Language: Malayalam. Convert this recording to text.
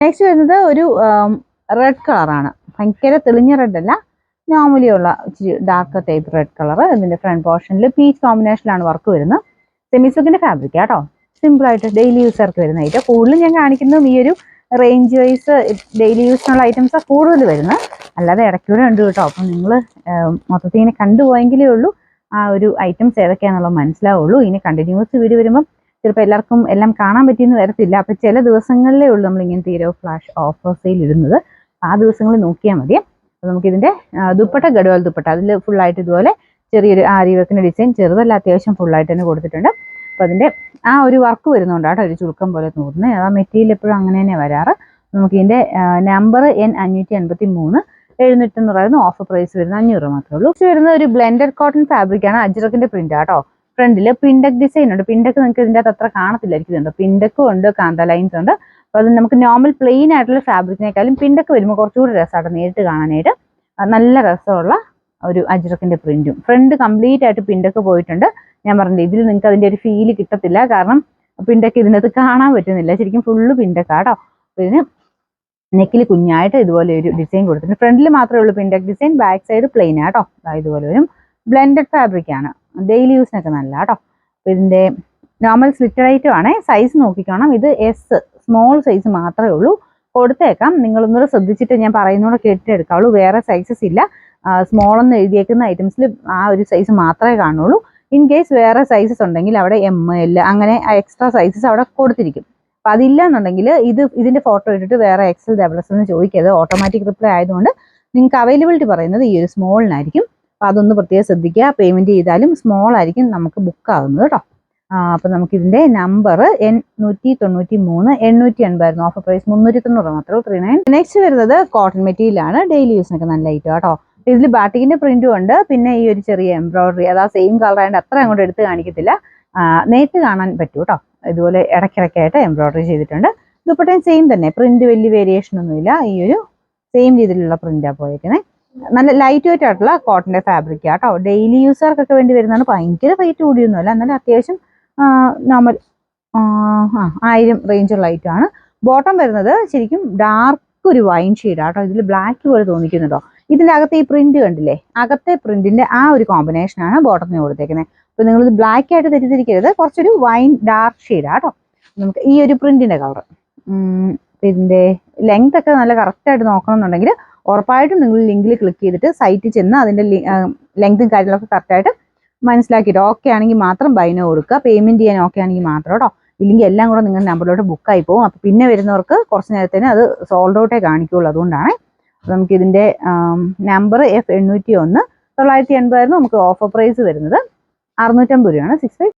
നെക്സ്റ്റ് വരുന്നത് ഒരു റെഡ് കളറാണ്. ഭയങ്കര തെളിഞ്ഞ റെഡ് അല്ല, നോർമലി ഉള്ള ഇച്ചിരി ഡാർക്ക് ടൈപ്പ് റെഡ് കളർ. ഇതിന്റെ ഫ്രണ്ട് പോർഷനിൽ പീച്ച് കോമ്പിനേഷനിലാണ് വർക്ക് വരുന്നത്. സെമി സിൽക്കിന്റെ ഫാബ്രിക് കേട്ടോ. സിമ്പിൾ ആയിട്ട് ഡെയിലി യൂസർക്ക് വരുന്ന ഐറ്റം. കൂടുതലും ഞാൻ കാണിക്കുന്നതും ഈ ഒരു റേഞ്ച് വൈസ് ഡെയിലി യൂസിനുള്ള ഐറ്റംസാണ് കൂടുതൽ വരുന്നത്. അല്ലാതെ ഇടയ്ക്കൂടെ ഉണ്ട് കേട്ടോ. അപ്പം നിങ്ങൾ മൊത്തത്തിൽ ഇങ്ങനെ കണ്ടുപോയെങ്കിലേ ഉള്ളൂ ആ ഒരു ഐറ്റംസ് ഏതൊക്കെയാണെന്നുള്ളത് മനസ്സിലാവുള്ളൂ. ഇനി കണ്ടിന്യൂസ് വീഡിയോ വരുമ്പം ചിലപ്പോൾ എല്ലാവർക്കും എല്ലാം കാണാൻ പറ്റിയെന്ന് വരത്തില്ല. അപ്പം ചില ദിവസങ്ങളിലേ ഉള്ളൂ നമ്മൾ ഇങ്ങനെ തീരെ ഫ്ലാഷ് ഓഫർ സെയിൽ ഇടുന്നത്. ആ ദിവസങ്ങളിൽ നോക്കിയാൽ മതി. അപ്പോൾ നമുക്കിതിൻ്റെ ദുപ്പട്ട ഗഡ്വാൾ ദുപ്പട്ട, അതിൽ ഫുള്ളായിട്ട് ഇതുപോലെ ചെറിയൊരു ആരി വർക്കിൻ്റെ ഡിസൈൻ, ചെറുതല്ല അത്യാവശ്യം ഫുള്ളായിട്ട് തന്നെ കൊടുത്തിട്ടുണ്ട്. അപ്പോൾ അതിൻ്റെ ആ ഒരു വർക്ക് വരുന്നുണ്ട് കേട്ടോ, ഒരു ചുരുക്കം പോലെ തോന്നുന്നത്. ആ മെറ്റീരിയൽ എപ്പോഴും അങ്ങനെ തന്നെ വരാറ്. നമുക്കിതിൻ്റെ നമ്പർ N583 700 ഓഫർ പ്രൈസ് വരുന്നത് 500 മാത്രമേ ഉള്ളൂ. വരുന്ന ഒരു ബ്ലെൻഡഡ് കോട്ടൺ ഫാബ്രിക് ആണ്. അജ്രക്കിന്റെ പ്രിന്റ് ആട്ടോ. ഫ്രണ്ടിൽ പിൻഡക് ഡിസൈൻ ഉണ്ട്. പിൻഡക് നിങ്ങൾക്ക് ഇതിൻ്റെ അകത്ത് അത്ര കാണത്തില്ലായിരിക്കും. പിൻഡക്കും ഉണ്ട്, കാന്ത ലൈൻസ് ഉണ്ട്. അപ്പോൾ അത് നമുക്ക് നോർമൽ പ്ലെയിൻ ആയിട്ടുള്ള ഫാബ്രിക്കിനേക്കാളും പിൻഡക്ക് വരുമ്പോൾ കുറച്ചുകൂടി രസമാണ് നേരിട്ട് കാണാനായിട്ട്. നല്ല രസമുള്ള ഒരു അജ്രക്കിന്റെ പ്രിന്റും. ഫ്രണ്ട് കംപ്ലീറ്റ് ആയിട്ട് പിൻഡക്ക് പോയിട്ടുണ്ട്. ഞാൻ പറഞ്ഞില്ല, ഇതിൽ നിങ്ങൾക്ക് അതിൻ്റെ ഒരു ഫീല് കിട്ടത്തില്ല. കാരണം പിൻഡക്ക് ഇതിനകത്ത് കാണാൻ പറ്റുന്നില്ല. ശരിക്കും ഫുള്ള് പിൻഡക്കാട്ടോ. അപ്പോൾ ഇതിന് നെക്കിൽ കുഞ്ഞായിട്ട് ഇതുപോലെ ഒരു ഡിസൈൻ കൊടുത്തിട്ടുണ്ട്. ഫ്രണ്ടിൽ മാത്രമേ ഉള്ളൂ പിൻഡക് ഡിസൈൻ, ബാക്ക് സൈഡ് പ്ലെയിൻ ആട്ടോ. ഇതുപോലെ ഒരു ബ്ലെൻഡഡ് ഫാബ്രിക് ആണ്. ഡെയിലി യൂസിനൊക്കെ നല്ല കേട്ടോ. ഇതിൻ്റെ നോർമൽ സ്ലിറ്റഡ് ഐറ്റം ആണ്. സൈസ് നോക്കിക്കോണം. ഇത് എസ് സ്മോൾ സൈസ് മാത്രമേ ഉള്ളൂ. കൊടുത്തേക്കാം. നിങ്ങളൊന്നുകൂടെ ശ്രദ്ധിച്ചിട്ട് ഞാൻ പറയുന്നൂടെ കേട്ടിട്ടെടുക്കാവുള്ളൂ. വേറെ സൈസസ് ഇല്ല. സ്മോൾ എന്ന് എഴുതിയേക്കുന്ന ഐറ്റംസിൽ ആ ഒരു സൈസ് മാത്രമേ കാണുള്ളൂ. ഇൻ കേസ് വേറെ സൈസസ് ഉണ്ടെങ്കിൽ അവിടെ ML അങ്ങനെ എക്സ്ട്രാ സൈസസ് അവിടെ കൊടുത്തിരിക്കും. അപ്പം അതില്ല എന്നുണ്ടെങ്കിൽ ഇതിന്റെ ഫോട്ടോ ഇട്ടിട്ട് വേറെ XL XXL എന്ന് ചോദിക്കരുത്. ഓട്ടോമാറ്റിക് റിപ്ലൈ ആയതുകൊണ്ട് നിങ്ങൾക്ക് അവൈലബിലിറ്റി പറയുന്നത് ഈ ഒരു സ്മോളിനായിരിക്കും. അപ്പം അതൊന്ന് പ്രത്യേകം ശ്രദ്ധിക്കുക. പേയ്മെന്റ് ചെയ്താലും സ്മോൾ ആയിരിക്കും നമുക്ക് ബുക്ക് ആകുന്നത് കേട്ടോ. അപ്പം നമുക്കിതിന്റെ നമ്പർ N193 880 ഓഫർ പ്രൈസ് 390 മാത്രമേ 39. നെക്സ്റ്റ് വരുന്നത് കോട്ടൺ മെറ്റീരിയൽ ആണ്. ഡെയിലി യൂസിനൊക്കെ നല്ല ഐറ്റം കേട്ടോ. ഇതിൽ ബാട്ടിക്കിന്റെ പ്രിന്റും ഉണ്ട്. പിന്നെ ഈ ഒരു ചെറിയ എംബ്രോയിഡറി, അതാ സെയിം കളർ ആയതുകൊണ്ട് അത്ര അങ്ങോട്ട് എടുത്ത് കാണിക്കത്തില്ല. നേരിട്ട് കാണാൻ പറ്റൂ കേട്ടോ. ഇതുപോലെ ഇടയ്ക്കിടയ്ക്കായിട്ട് എംബ്രോയിഡറി ചെയ്തിട്ടുണ്ട്. ദുപ്പട്ടയും സെയിം തന്നെ, പ്രിന്റ് വലിയ വേരിയേഷൻ ഒന്നുമില്ല. ഈ ഒരു സെയിം രീതിയിലുള്ള പ്രിന്റാണ് പോയിരിക്കുന്നത്. നല്ല ലൈറ്റ് വെയിറ്റ് ആയിട്ടുള്ള കോട്ടന്റെ ഫാബ്രിക് ആട്ടോ. ഡെയിലി യൂസർക്കൊക്കെ വേണ്ടി വരുന്നതാണ്. ഭയങ്കര റേറ്റ് കൂടിയൊന്നുമല്ല, എന്നാലും അത്യാവശ്യം നോർമൽ 1000 റേഞ്ചുള്ള ഐറ്റം ആണ്. ബോട്ടം വരുന്നത് ശരിക്കും ഡാർക്ക് ഒരു വൈൻ ഷെയ്ഡ് ആട്ടോ. ഇതിൽ ബ്ലാക്ക് പോലെ തോന്നിക്കുന്നുണ്ടോ? ഇതിൻ്റെ അകത്തെ ഈ പ്രിന്റ് കണ്ടില്ലേ, അകത്തെ പ്രിന്റിന്റെ ആ ഒരു കോമ്പിനേഷനാണ് ബോട്ടത്തിന് കൊടുത്തേക്കുന്നത്. അപ്പോൾ നിങ്ങളിത് ബ്ലാക്ക് ആയിട്ട് തെറ്റിദ്ധരിക്കരുത്. കുറച്ചൊരു വൈൻ ഡാർക്ക് ഷെയ്ഡാണ് കേട്ടോ. നമുക്ക് ഈ ഒരു പ്രിന്റിന്റെ കളർ. ഇതിന്റെ ലെങ്ത് ഒക്കെ നല്ല കറക്റ്റായിട്ട് നോക്കണമെന്നുണ്ടെങ്കിൽ ഉറപ്പായിട്ടും നിങ്ങൾ ലിങ്കിൽ ക്ലിക്ക് ചെയ്തിട്ട് സൈറ്റിൽ ചെന്ന് അതിന്റെ ലെങ്തും കാര്യങ്ങളൊക്കെ കറക്റ്റായിട്ട് മനസ്സിലാക്കിയിട്ട് ഓക്കെ ആണെങ്കിൽ മാത്രം ബൈനോ കൊടുക്കുക. പേയ്മെന്റ് ചെയ്യാൻ ഓക്കെ ആണെങ്കിൽ മാത്രം കേട്ടോ. ഇല്ലെങ്കിൽ എല്ലാം കൂടെ നിങ്ങളുടെ നമ്പറിലോട്ട് ബുക്കായി പോകും. അപ്പോൾ പിന്നെ വരുന്നവർക്ക് കുറച്ച് നേരത്തേന് അത് സോൾഡ് ഔട്ടേ കാണിക്കുകയുള്ളൂ. അതുകൊണ്ടാണ്. നമുക്ക് ഇതിന്റെ നമ്പർ F801 980 നമുക്ക് ഓഫർ പ്രൈസ് വരുന്നത് 650 രൂപയാണ്. 65